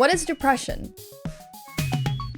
What is depression?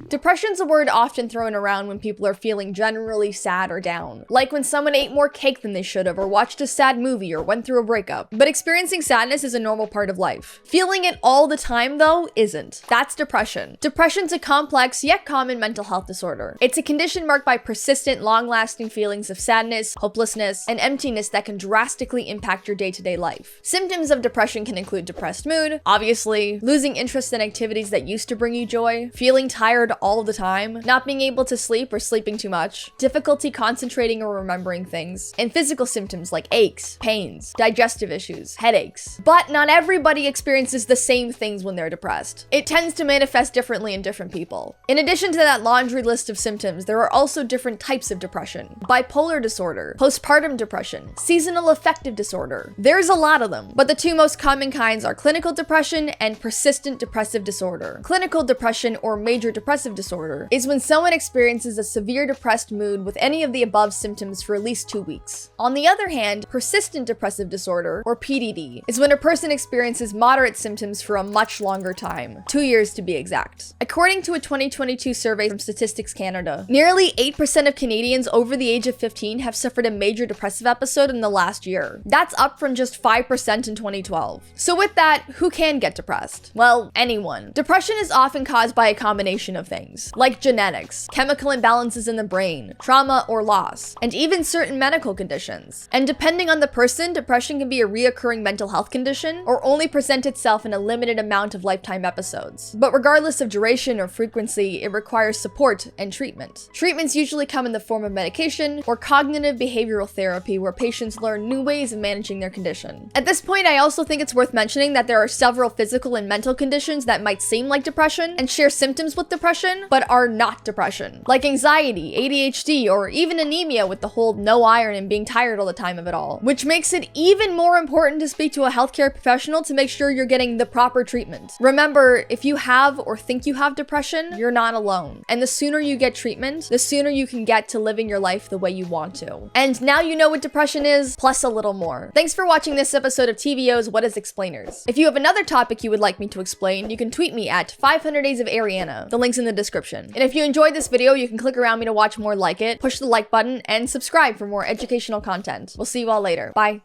Depression's a word often thrown around when people are feeling generally sad or down. Like when someone ate more cake than they should have, or watched a sad movie, or went through a breakup. But experiencing sadness is a normal part of life. Feeling it all the time, though, isn't. That's depression. Depression's a complex yet common mental health disorder. It's a condition marked by persistent, long-lasting feelings of sadness, hopelessness, and emptiness that can drastically impact your day-to-day life. Symptoms of depression can include depressed mood, obviously, losing interest in activities that used to bring you joy, feeling tired all the time, not being able to sleep or sleeping too much, difficulty concentrating or remembering things, and physical symptoms like aches, pains, digestive issues, headaches. But not everybody experiences the same things when they're depressed. It tends to manifest differently in different people. In addition to that laundry list of symptoms, there are also different types of depression. Bipolar disorder, postpartum depression, seasonal affective disorder. There's a lot of them, but the two most common kinds are clinical depression and persistent depressive disorder. Clinical depression or major depressive disorder is when someone experiences a severe depressed mood with any of the above symptoms for at least 2 weeks. On the other hand, persistent depressive disorder, or PDD, is when a person experiences moderate symptoms for a much longer time, 2 years to be exact. According to a 2022 survey from Statistics Canada, nearly 8% of Canadians over the age of 15 have suffered a major depressive episode in the last year. That's up from just 5% in 2012. So with that, who can get depressed? Well, anyone. Depression is often caused by a combination of things, like genetics, chemical imbalances in the brain, trauma or loss, and even certain medical conditions. And depending on the person, depression can be a reoccurring mental health condition or only present itself in a limited amount of lifetime episodes. But regardless of duration or frequency, it requires support and treatment. Treatments usually come in the form of medication or cognitive behavioral therapy, where patients learn new ways of managing their condition. At this point, I also think it's worth mentioning that there are several physical and mental conditions that might seem like depression and share symptoms with depression, but are not depression, like anxiety, ADHD, or even anemia with the whole no iron and being tired all the time of it all, which makes it even more important to speak to a healthcare professional to make sure you're getting the proper treatment. Remember, if you have or think you have depression, you're not alone. And the sooner you get treatment, the sooner you can get to living your life the way you want to. And now you know what depression is, plus a little more. Thanks for watching this episode of TVO's What is Explainers. If you have another topic you would like me to explain, you can tweet me at 500 Days of Ariana. The link's in the description. And if you enjoyed this video, you can click around me to watch more like it, push the like button, and subscribe for more educational content. We'll see you all later. Bye.